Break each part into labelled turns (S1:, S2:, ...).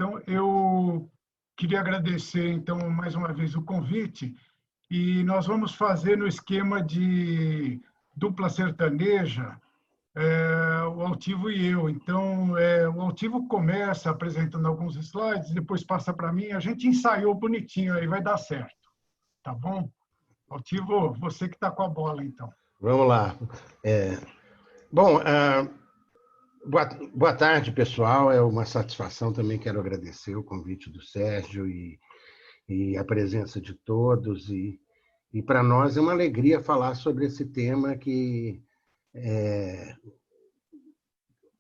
S1: Então, eu queria agradecer, então, mais uma vez o convite, e nós vamos fazer no esquema de dupla sertaneja, o Altivo e eu. Então, o Altivo começa apresentando alguns slides, depois passa para mim, a gente ensaiou bonitinho, aí vai dar certo, tá bom? Altivo, você que está com a bola, então.
S2: Vamos lá. Bom, boa tarde, pessoal. É uma satisfação, também quero agradecer o convite do Sérgio e a presença de todos. E para nós é uma alegria falar sobre esse tema que é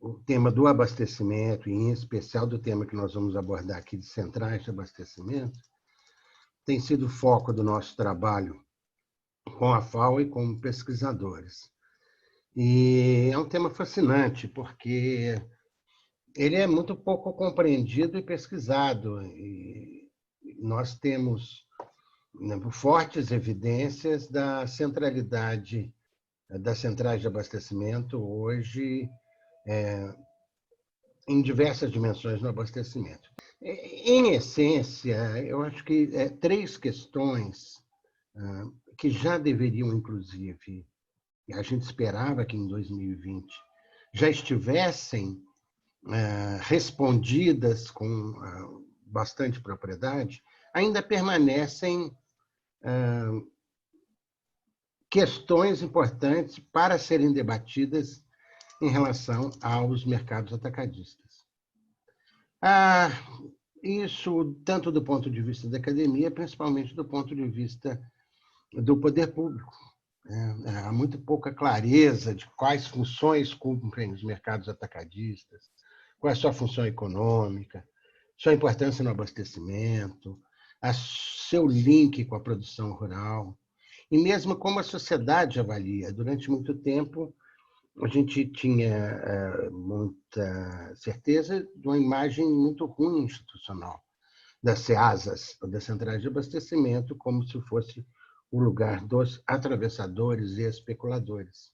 S2: o tema do abastecimento, e em especial do tema que nós vamos abordar aqui de centrais de abastecimento, tem sido o foco do nosso trabalho com a FAO e como pesquisadores. E é um tema fascinante, porque ele é muito pouco compreendido e pesquisado. E nós temos, né, fortes evidências da centralidade das centrais de abastecimento hoje em diversas dimensões no abastecimento. Em essência, eu acho que três questões que já deveriam, inclusive, e a gente esperava que em 2020 já estivessem respondidas com bastante propriedade, ainda permanecem questões importantes para serem debatidas em relação aos mercados atacadistas. Isso tanto do ponto de vista da academia, principalmente do ponto de vista do poder público. Há muito pouca clareza de quais funções cumprem os mercados atacadistas, qual é a sua função econômica, sua importância no abastecimento, seu link com a produção rural, e mesmo como a sociedade avalia. Durante muito tempo, a gente tinha muita certeza de uma imagem muito ruim institucional das CEASAs, das centrais de abastecimento, como se fosse o lugar dos atravessadores e especuladores.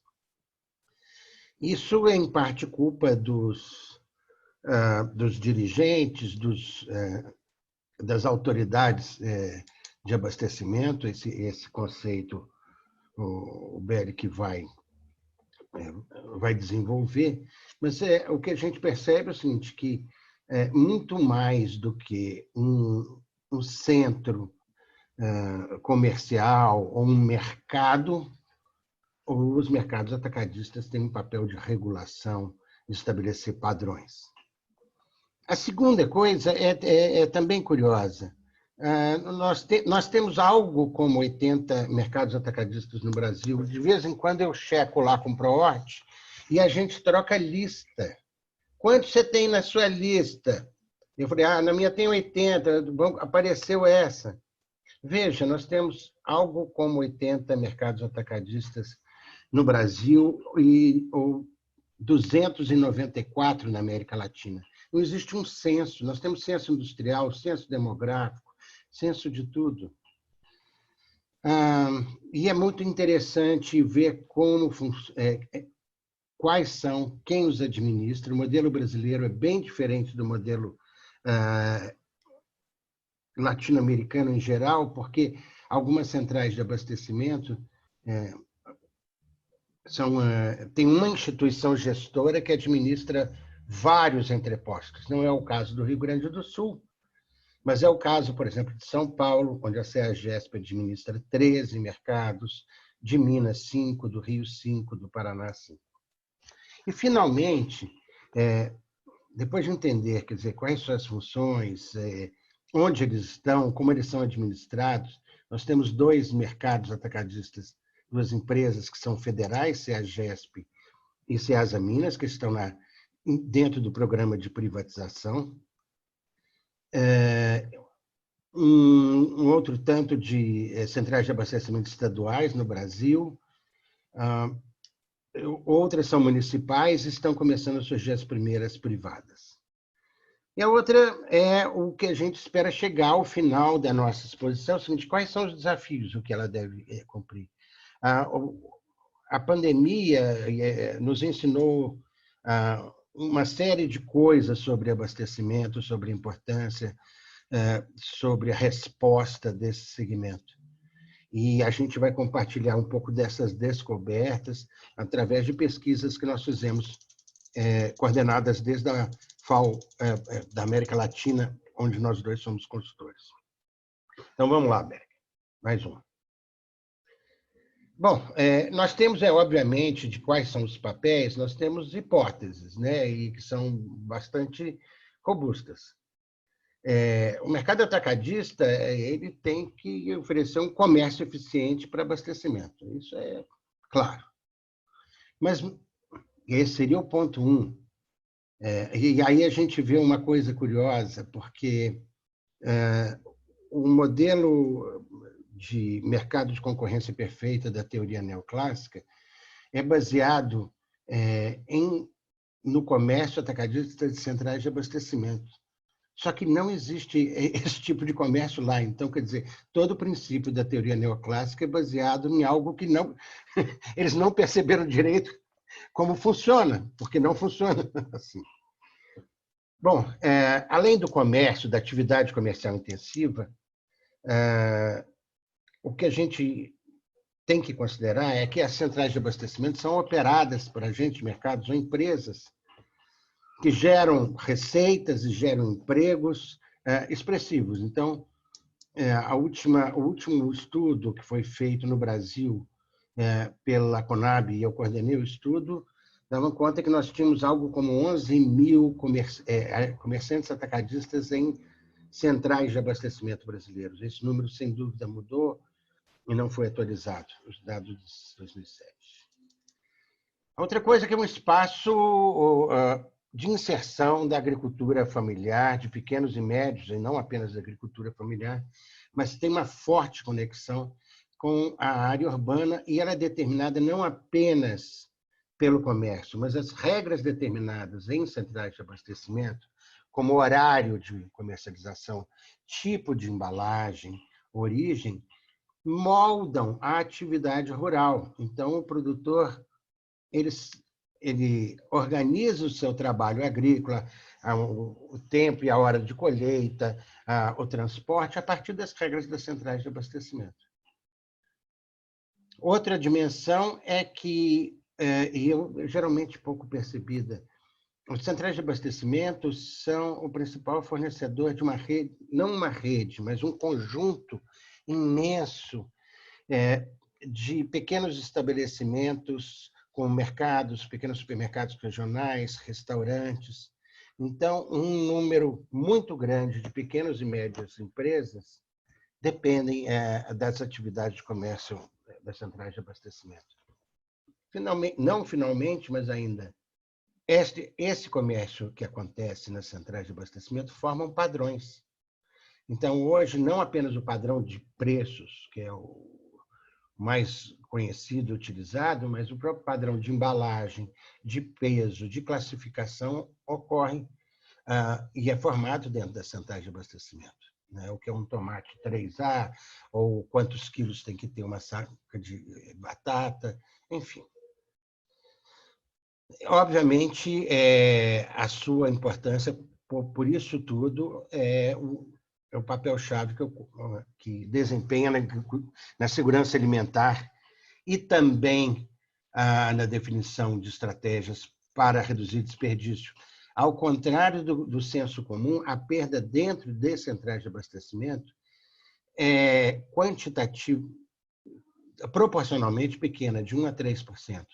S2: Isso é, em parte, culpa dos dirigentes, das autoridades de abastecimento. Esse conceito o Beric vai desenvolver, mas o que a gente percebe é o seguinte, que muito mais do que um centro comercial ou um mercado, os mercados atacadistas têm um papel de regulação, de estabelecer padrões. A segunda coisa é também curiosa. Nós temos algo como 80 mercados atacadistas no Brasil. De vez em quando eu checo lá com o ProHort e a gente troca lista. Quanto você tem na sua lista? Eu falei, na minha tem 80, apareceu essa. Veja, nós temos algo como 80 mercados atacadistas no Brasil ou 294 na América Latina. Não existe um censo. Nós temos censo industrial, censo demográfico, censo de tudo. E é muito interessante ver quais são, quem os administra. O modelo brasileiro é bem diferente do modelo latino-americano em geral, porque algumas centrais de abastecimento tem uma instituição gestora que administra vários entrepostos. Não é o caso do Rio Grande do Sul, mas é o caso, por exemplo, de São Paulo, onde a CEAGESP administra 13 mercados, de Minas 5, do Rio 5, do Paraná 5. E, finalmente, depois de entender, quer dizer, quais são as funções, onde eles estão, como eles são administrados, nós temos dois mercados atacadistas, duas empresas que são federais, CEAGESP e CEASA Minas, que estão dentro do programa de privatização. Um outro tanto de centrais de abastecimento estaduais no Brasil. Outras são municipais e estão começando a surgir as primeiras privadas. E a outra é o que a gente espera chegar ao final da nossa exposição, é o seguinte: quais são os desafios, o que ela deve cumprir? A pandemia nos ensinou uma série de coisas sobre abastecimento, sobre a importância, sobre a resposta desse segmento. E a gente vai compartilhar um pouco dessas descobertas através de pesquisas que nós fizemos, coordenadas desde a FAO, da América Latina, onde nós dois somos consultores. Então, vamos lá, Berg. Mais uma. Bom, nós temos, obviamente, de quais são os papéis, nós temos hipóteses, né, e que são bastante robustas. O mercado atacadista ele tem que oferecer um comércio eficiente para abastecimento. Isso é claro. Mas esse seria o ponto 1. E aí a gente vê uma coisa curiosa, porque o modelo de mercado de concorrência perfeita da teoria neoclássica é baseado no comércio atacadista de centrais de abastecimento. Só que não existe esse tipo de comércio lá. Então, quer dizer, todo o princípio da teoria neoclássica é baseado em algo que não eles não perceberam direito como funciona, porque não funciona assim. Bom, além do comércio, da atividade comercial intensiva, o que a gente tem que considerar é que as centrais de abastecimento são operadas por agentes de mercados ou empresas que geram receitas e geram empregos expressivos. Então, o último estudo que foi feito no Brasil pela Conab, e eu coordenei o estudo, dava conta que nós tínhamos algo como 11 mil comerciantes atacadistas em centrais de abastecimento brasileiros. Esse número, sem dúvida, mudou e não foi atualizado, os dados de 2007. Outra coisa que é um espaço de inserção da agricultura familiar, de pequenos e médios, e não apenas da agricultura familiar, mas tem uma forte conexão com a área urbana, e ela é determinada não apenas pelo comércio, mas as regras determinadas em centrais de abastecimento, como horário de comercialização, tipo de embalagem, origem, moldam a atividade rural. Então, o produtor ele organiza o seu trabalho agrícola, o tempo e a hora de colheita, o transporte, a partir das regras das centrais de abastecimento. Outra dimensão é que, e geralmente pouco percebida, os centrais de abastecimento são o principal fornecedor de uma rede, não uma rede, mas um conjunto imenso de pequenos estabelecimentos com mercados, pequenos supermercados regionais, restaurantes. Então, um número muito grande de pequenas e médias empresas dependem das atividades de comércio das centrais de abastecimento. Finalmente, mas ainda, esse comércio que acontece nas centrais de abastecimento formam padrões. Então, hoje, não apenas o padrão de preços, que é o mais conhecido e utilizado, mas o próprio padrão de embalagem, de peso, de classificação ocorre e é formado dentro das centrais de abastecimento. Né? O que é um tomate 3A, ou quantos quilos tem que ter uma saca de batata, enfim. Obviamente, a sua importância, por isso tudo, é o papel-chave que desempenha na segurança alimentar e também na definição de estratégias para reduzir desperdício. Ao contrário do senso comum, a perda dentro de centrais de abastecimento é quantitativa, proporcionalmente pequena, de 1 a 3%.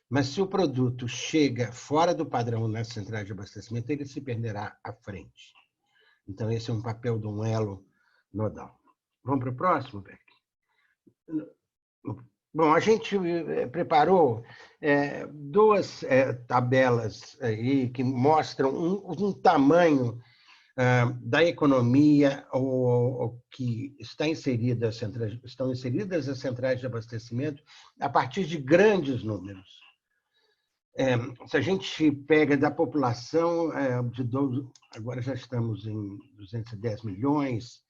S2: Mas se o produto chega fora do padrão nas centrais de abastecimento, ele se perderá à frente. Então, esse é um papel de um elo nodal. Vamos para o próximo, Beck? Bom, a gente preparou duas tabelas aí que mostram um tamanho da economia que estão inseridas as centrais de abastecimento a partir de grandes números. Se a gente pega da população, agora já estamos em 210 milhões,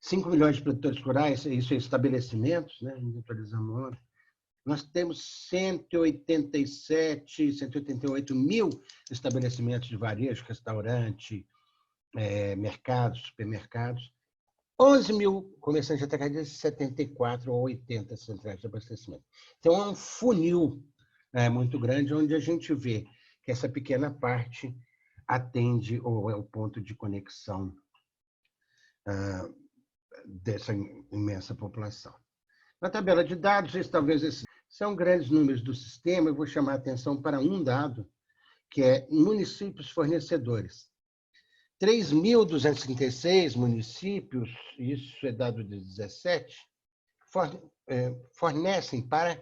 S2: 5 milhões de produtores rurais, isso é estabelecimentos, né? Atualizamos ontem. nós temos 187, 188 mil estabelecimentos de varejo, restaurante, mercados, supermercados, 11 mil comerciantes atacadistas e 74 ou 80 centrais de abastecimento. Então, é um funil muito grande, onde a gente vê que essa pequena parte atende ou é o ponto de conexão dessa imensa população. Na tabela de dados, esses são grandes números do sistema. Eu vou chamar a atenção para um dado, que é municípios fornecedores. 3.236 municípios, isso é dado de 17, fornecem para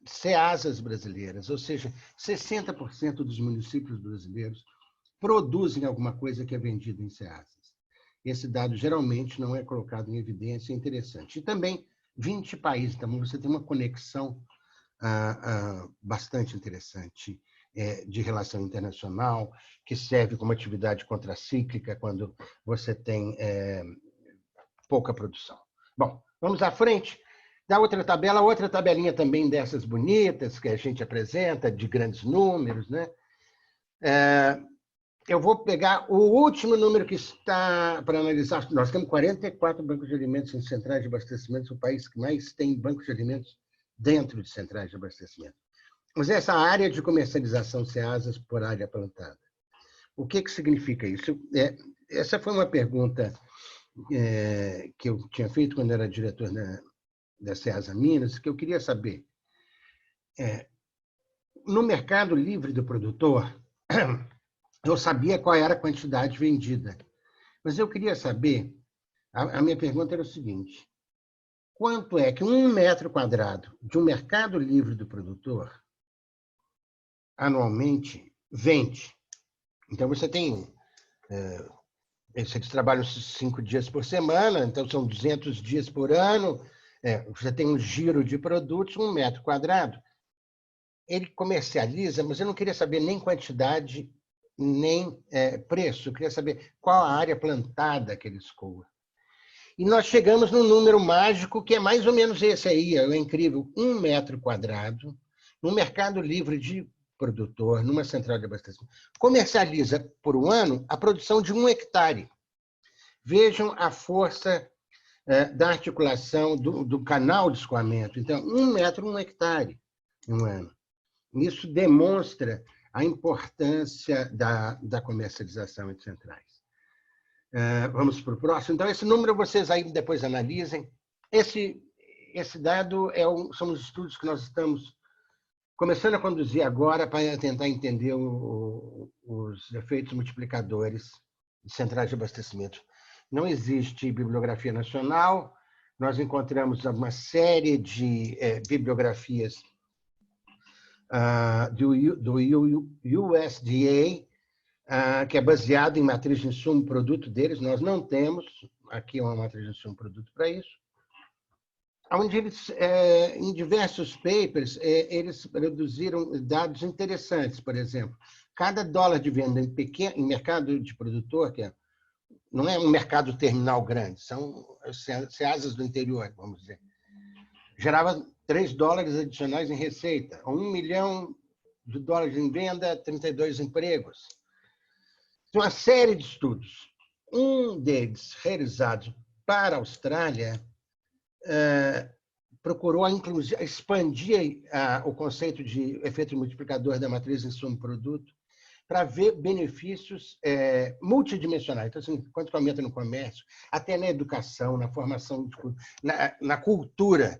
S2: CEASAs brasileiras, ou seja, 60% dos municípios brasileiros produzem alguma coisa que é vendida em CEASAs. Esse dado geralmente não é colocado em evidência, é interessante. E também 20 países, então você tem uma conexão bastante interessante de relação internacional, que serve como atividade contracíclica quando você tem pouca produção. Bom, vamos à frente. Da outra tabelinha também dessas bonitas que a gente apresenta, de grandes números, né? Eu vou pegar o último número que está para analisar. Nós temos 44 bancos de alimentos em centrais de abastecimento, o país que mais tem bancos de alimentos dentro de centrais de abastecimento. Mas essa área de comercialização CEASAs por área plantada. O que significa isso? Essa foi uma pergunta que eu tinha feito quando era diretor da CEASA Minas, que eu queria saber. No mercado livre do produtor, eu sabia qual era a quantidade vendida, mas eu queria saber, a minha pergunta era o seguinte: quanto é que 1 metro quadrado de um mercado livre do produtor anualmente vende? Então, você tem... Eles trabalham 5 dias por semana, então são 200 dias por ano, você tem um giro de produtos, 1 metro quadrado. Ele comercializa, mas eu não queria saber nem quantidade, nem preço, eu queria saber qual a área plantada que ele escoa. E nós chegamos num número mágico que é mais ou menos esse aí, é incrível, 1 metro quadrado, no mercado livre de produtor, numa central de abastecimento, comercializa por um ano a produção de 1 hectare. Vejam a força da articulação do canal de escoamento. Então, 1 metro, 1 hectare em um ano. Isso demonstra a importância da comercialização em centrais. Vamos para o próximo. Então, esse número vocês aí depois analisem. Esse dado são os estudos que nós estamos começando a conduzir agora para tentar entender os efeitos multiplicadores de centrais de abastecimento. Não existe bibliografia nacional, nós encontramos uma série de bibliografias do USDA, que é baseado em matriz de insumo-produto deles. Nós não temos aqui uma matriz de insumo-produto para isso. Onde eles, em diversos papers, eles produziram dados interessantes. Por exemplo, cada dólar de venda em mercado de produtor, que não é um mercado terminal grande, são CEASAs do interior, vamos dizer, gerava $3 adicionais em receita, 1 milhão de dólares em venda, 32 empregos. Tem uma série de estudos. Um deles, realizado para a Austrália, procurou expandir o conceito de efeito multiplicador da matriz insumo-produto para ver benefícios multidimensionais. Então, assim, quanto aumenta no comércio, até na educação, na formação, na cultura.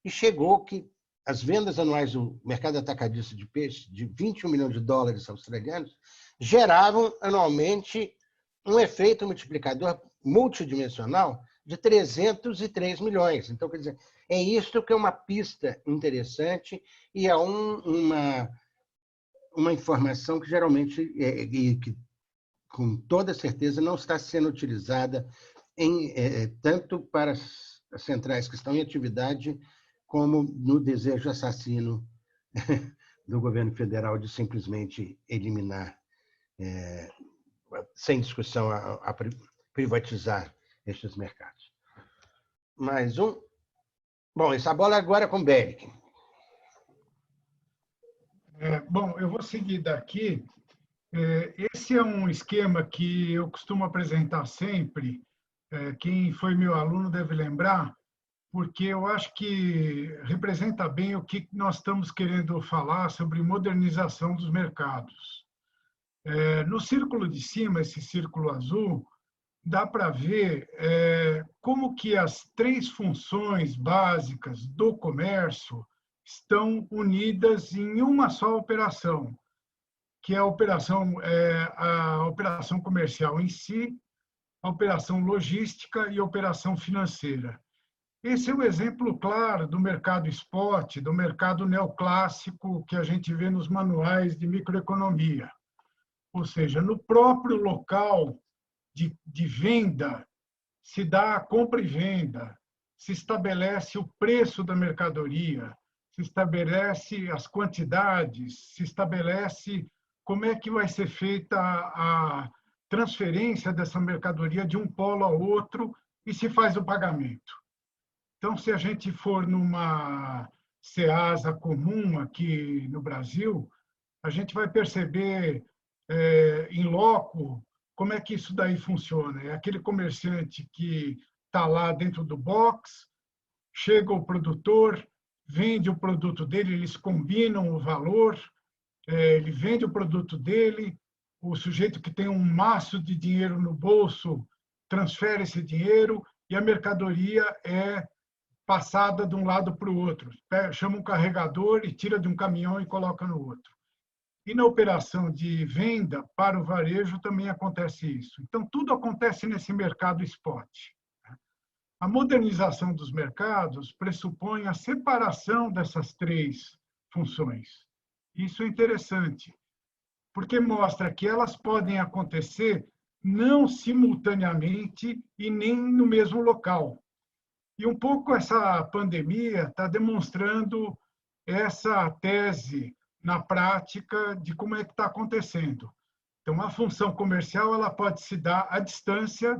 S2: E chegou que as vendas anuais do mercado atacadista de peixe, de 21 milhões de dólares australianos, geravam anualmente um efeito multiplicador multidimensional de 303 milhões. Então, quer dizer, é isso que é uma pista interessante e é uma informação que geralmente, que com toda certeza, não está sendo utilizada tanto para as centrais que estão em atividade, como no desejo assassino do governo federal de simplesmente eliminar, sem discussão, a privatizar estes mercados. Mais um. Bom, essa bola agora é com Beric.
S1: Bom, eu vou seguir daqui. Esse é um esquema que eu costumo apresentar sempre. Quem foi meu aluno deve lembrar, porque eu acho que representa bem o que nós estamos querendo falar sobre modernização dos mercados. No círculo de cima, esse círculo azul, dá para ver como que as três funções básicas do comércio estão unidas em uma só operação, que é a operação comercial em si, a operação logística e a operação financeira. Esse é um exemplo claro do mercado spot, do mercado neoclássico que a gente vê nos manuais de microeconomia. Ou seja, no próprio local de venda se dá a compra e venda, se estabelece o preço da mercadoria, se estabelece as quantidades, se estabelece como é que vai ser feita a transferência dessa mercadoria de um polo ao outro e se faz o pagamento. Então, se a gente for numa Ceasa comum aqui no Brasil, a gente vai perceber em loco como é que isso daí funciona. É aquele comerciante que está lá dentro do box, chega o produtor, vende o produto dele, eles combinam o valor, ele vende o produto dele, o sujeito que tem um maço de dinheiro no bolso transfere esse dinheiro e a mercadoria é passada de um lado para o outro. Chama um carregador e tira de um caminhão e coloca no outro. E na operação de venda para o varejo também acontece isso. Então, tudo acontece nesse mercado spot. A modernização dos mercados pressupõe a separação dessas três funções. Isso é interessante, porque mostra que elas podem acontecer não simultaneamente e nem no mesmo local. E um pouco essa pandemia está demonstrando essa tese na prática de como é que está acontecendo. Então, a função comercial ela pode se dar à distância,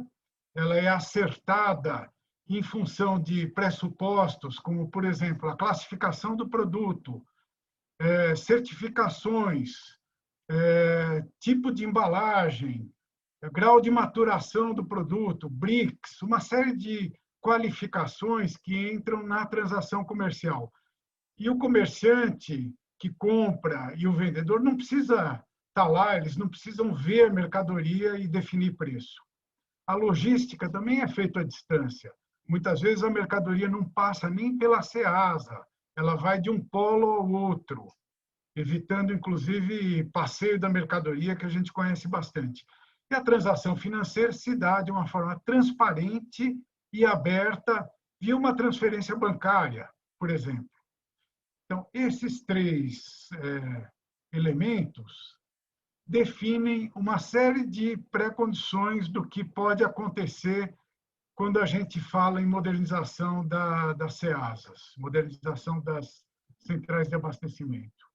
S1: ela é acertada em função de pressupostos, como, por exemplo, a classificação do produto, certificações, tipo de embalagem, grau de maturação do produto, BRICS, uma série de qualificações que entram na transação comercial. E o comerciante que compra e o vendedor não precisa estar lá, eles não precisam ver a mercadoria e definir preço. A logística também é feita à distância. Muitas vezes a mercadoria não passa nem pela Ceasa, ela vai de um polo ao outro, evitando, inclusive, passeio da mercadoria, que a gente conhece bastante. E a transação financeira se dá de uma forma transparente e aberta via uma transferência bancária, por exemplo. Então, esses três elementos definem uma série de pré-condições do que pode acontecer quando a gente fala em modernização das CEASAs, modernização das centrais de abastecimento.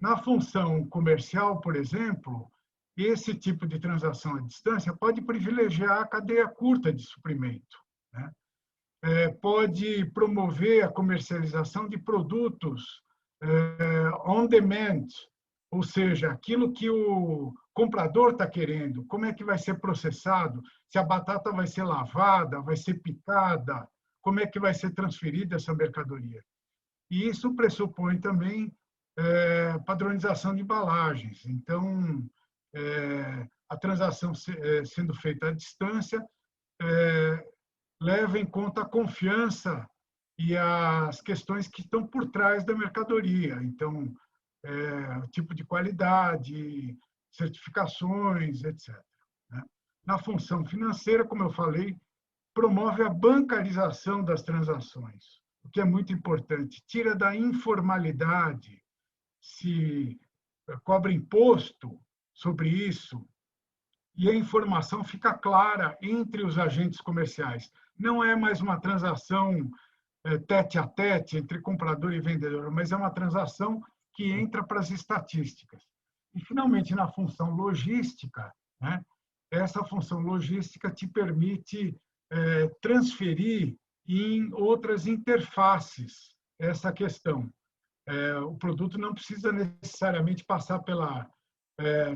S1: Na função comercial, por exemplo, esse tipo de transação à distância pode privilegiar a cadeia curta de suprimento, né? Pode promover a comercialização de produtos on demand, ou seja, aquilo que o comprador está querendo, como é que vai ser processado, se a batata vai ser lavada, vai ser picada, como é que vai ser transferida essa mercadoria. E isso pressupõe também padronização de embalagens. Então, a transação sendo feita à distância leva em conta a confiança e as questões que estão por trás da mercadoria. Então, tipo de qualidade, certificações, etc. Na função financeira, como eu falei, promove a bancarização das transações, o que é muito importante. Tira da informalidade, se cobra imposto sobre isso, e a informação fica clara entre os agentes comerciais. Não é mais uma transação tete a tete entre comprador e vendedor, mas é uma transação que entra para as estatísticas. E, finalmente, na função logística, né, essa função logística te permite transferir em outras interfaces essa questão. O produto não precisa necessariamente passar pela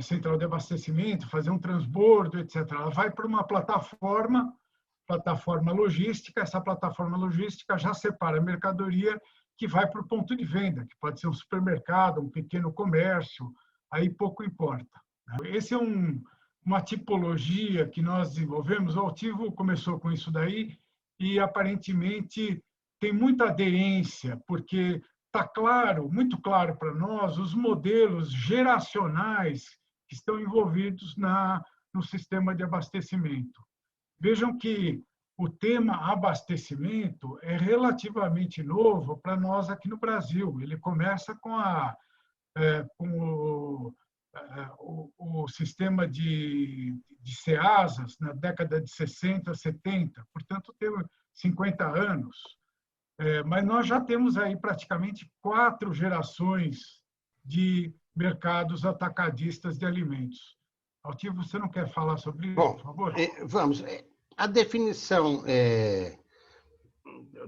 S1: central de abastecimento, fazer um transbordo, etc. Ela vai para uma plataforma logística, essa plataforma logística já separa a mercadoria que vai para o ponto de venda, que pode ser um supermercado, um pequeno comércio, aí pouco importa. Esse é uma tipologia que nós desenvolvemos, o Altivo começou com isso daí e aparentemente tem muita aderência, porque está claro, muito claro para nós, os modelos geracionais que estão envolvidos no sistema de abastecimento. Vejam que o tema abastecimento é relativamente novo para nós aqui no Brasil. Ele começa com o sistema de CEASAs na década de 60, 70, portanto, tem 50 anos. Mas nós já temos aí praticamente 4 gerações de mercados atacadistas de alimentos. Altivo, você não quer falar sobre isso, por favor?
S2: Vamos. A definição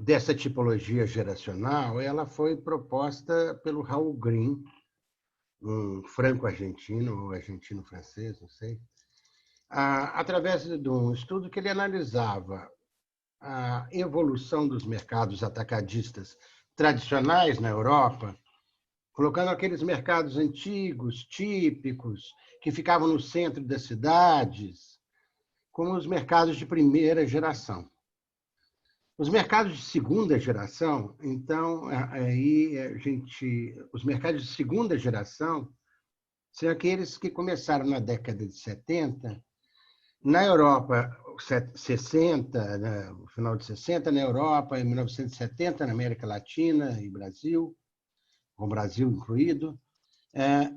S2: dessa tipologia geracional, ela foi proposta pelo Raul Green, um franco-argentino ou argentino-francês, não sei, através de um estudo que ele analisava a evolução dos mercados atacadistas tradicionais na Europa, colocando aqueles mercados antigos, típicos, que ficavam no centro das cidades, como os mercados de primeira geração. Os mercados de segunda geração, então, os mercados de segunda geração são aqueles que começaram na década de 70, na Europa, 60, no final de 60, na Europa, em 1970, na América Latina e Brasil, com o Brasil incluído,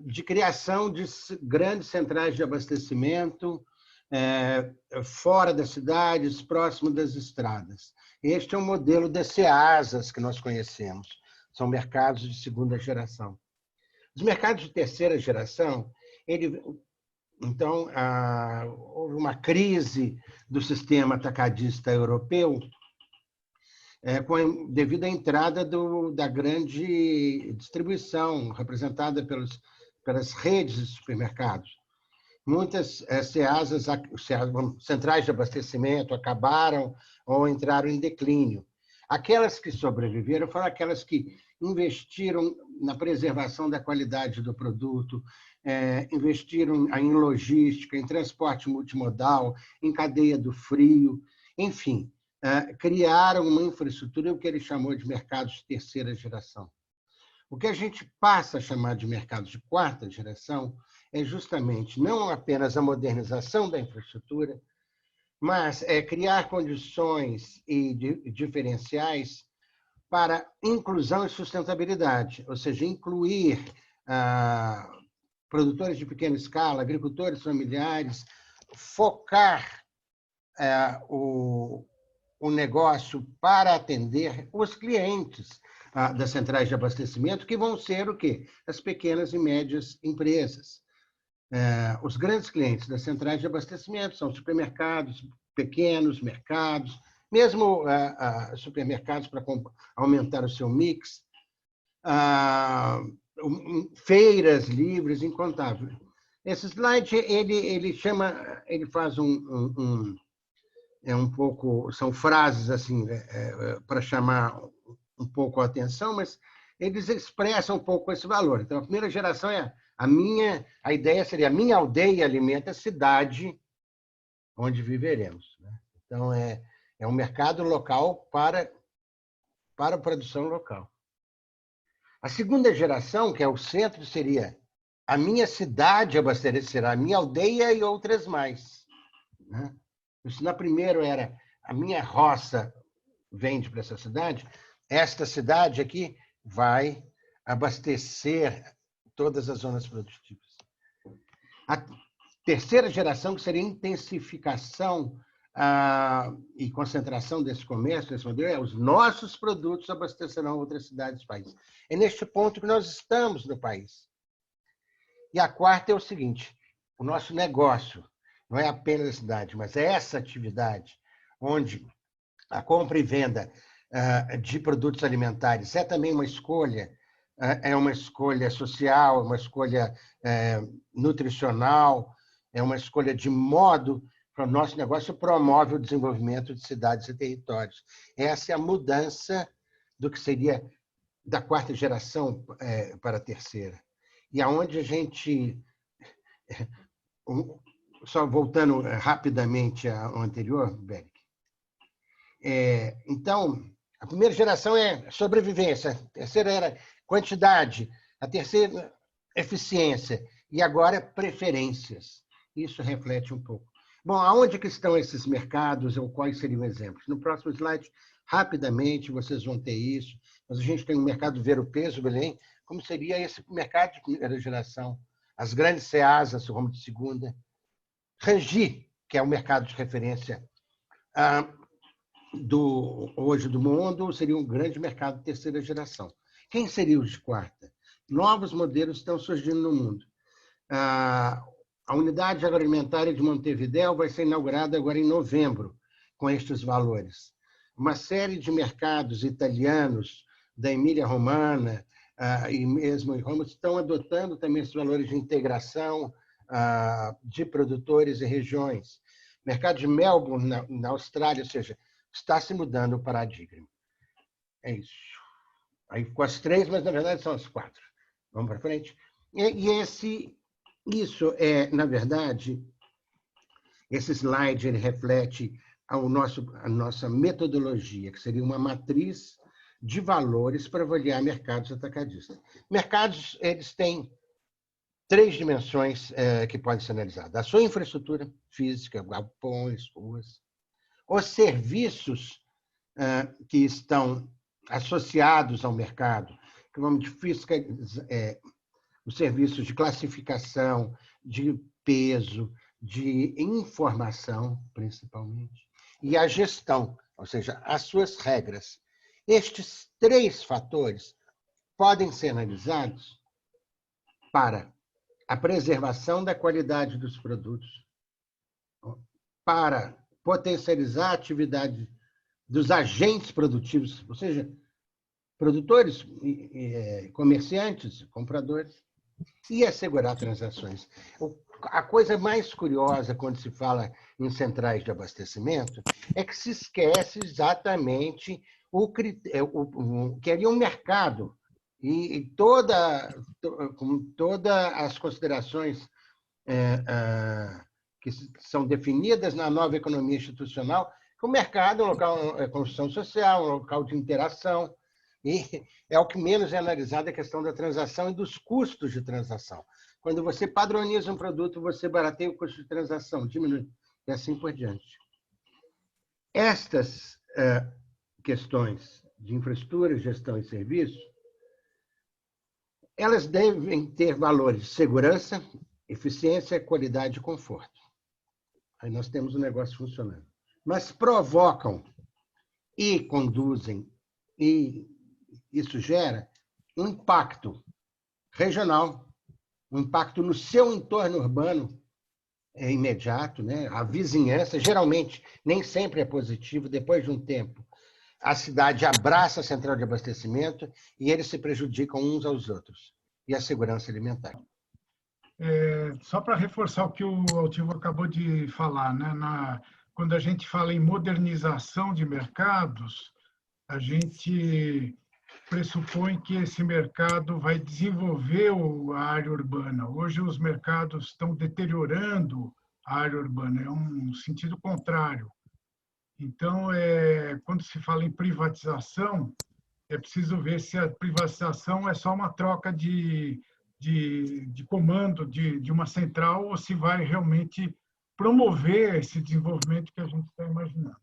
S2: de criação de grandes centrais de abastecimento fora das cidades, próximo das estradas. Este é o modelo das CEASAs que nós conhecemos. São mercados de segunda geração. Os mercados de terceira geração, então, houve uma crise do sistema atacadista europeu devido à entrada da grande distribuição, representada pelas redes de supermercados. Muitas CEASAs, centrais de abastecimento, acabaram ou entraram em declínio. Aquelas que sobreviveram foram aquelas que investiram na preservação da qualidade do produto, investiram em logística, em transporte multimodal, em cadeia do frio, enfim, criaram uma infraestrutura, o que ele chamou de mercados de terceira geração. O que a gente passa a chamar de mercados de quarta geração é justamente não apenas a modernização da infraestrutura, mas criar condições e diferenciais para inclusão e sustentabilidade, ou seja, incluir produtores de pequena escala, agricultores familiares, focar o negócio para atender os clientes das centrais de abastecimento, que vão ser o quê? As pequenas e médias empresas. Os grandes clientes das centrais de abastecimento são supermercados, pequenos mercados, mesmo supermercados para aumentar o seu mix, feiras livres, incontáveis. Esse slide, ele faz um pouco, são frases assim para chamar um pouco a atenção, mas eles expressam um pouco esse valor. Então, a primeira geração a ideia seria: a minha aldeia alimenta a cidade onde viveremos. Então, é um mercado local para a produção local. A segunda geração, que é o centro, seria: a minha cidade abastecerá a minha aldeia e outras mais. Isso na primeira era: a minha roça vende para essa cidade, esta cidade aqui vai abastecer todas as zonas produtivas. A terceira geração, que seria a intensificação e concentração desse comércio, desse modelo, os nossos produtos abastecerão outras cidades do país. É neste ponto que nós estamos no país. E a quarta é o seguinte: o nosso negócio não é apenas a cidade, mas é essa atividade onde a compra e venda de produtos alimentares é também uma escolha é uma escolha social, é uma escolha nutricional, é uma escolha de modo que o nosso negócio promove o desenvolvimento de cidades e territórios. Essa é a mudança do que seria da quarta geração para a terceira. E aonde a gente... Só voltando rapidamente ao anterior, Beric. Então, a primeira geração é sobrevivência, a terceira era quantidade, a terceira, eficiência, e agora preferências. Isso reflete um pouco. Bom, aonde que estão esses mercados ou quais seriam exemplos? No próximo slide, rapidamente, vocês vão ter isso. Mas a gente tem um mercado ver-o-peso, Belém, como seria esse mercado de primeira geração? As grandes CEASAs, como de segunda. Rangi, que é o mercado de referência hoje do mundo, seria um grande mercado de terceira geração. Quem seria os de quarta? Novos modelos estão surgindo no mundo. A unidade agroalimentar de Montevidéu vai ser inaugurada agora em novembro, com estes valores. Uma série de mercados italianos, da Emília-Romana e mesmo em Roma, estão adotando também esses valores de integração de produtores e regiões. O mercado de Melbourne, na Austrália, ou seja, está se mudando o paradigma. É isso. Aí ficou as 3, mas na verdade são as 4. Vamos para frente? Isso é, na verdade, esse slide ele reflete a nossa metodologia, que seria uma matriz de valores para avaliar mercados atacadistas. Mercados, eles têm 3 dimensões que podem ser analisadas. A sua infraestrutura física, galpões, ruas. Os serviços que estão associados ao mercado, que vamos os serviços de classificação, de peso, de informação, principalmente, e a gestão, ou seja, as suas regras. Estes 3 fatores podem ser analisados para a preservação da qualidade dos produtos, para potencializar a atividade dos agentes produtivos, ou seja, produtores, comerciantes, compradores, e assegurar transações. A coisa mais curiosa quando se fala em centrais de abastecimento é que se esquece exatamente que ali é um mercado e com todas as considerações que são definidas na nova economia institucional, que o mercado é um local de construção social, um local de interação, e é o que menos é analisado a questão da transação e dos custos de transação. Quando você padroniza um produto, você barateia o custo de transação, diminui, e assim por diante. Estas questões de infraestrutura, gestão e serviço, elas devem ter valores de segurança, eficiência, qualidade e conforto. Aí nós temos o negócio funcionando. Mas provocam e conduzem, e isso gera um impacto regional, um impacto no seu entorno urbano imediato, né? A vizinhança, geralmente, nem sempre é positivo. Depois de um tempo, a cidade abraça a central de abastecimento e eles se prejudicam uns aos outros. E a segurança alimentar.
S1: Só para reforçar o que o Altivo acabou de falar, né? Quando a gente fala em modernização de mercados, a gente pressupõe que esse mercado vai desenvolver a área urbana. Hoje, os mercados estão deteriorando a área urbana, é um sentido contrário. Então, quando se fala em privatização, é preciso ver se a privatização é só uma troca de comando de uma central ou se vai realmente promover esse desenvolvimento que a gente está imaginando.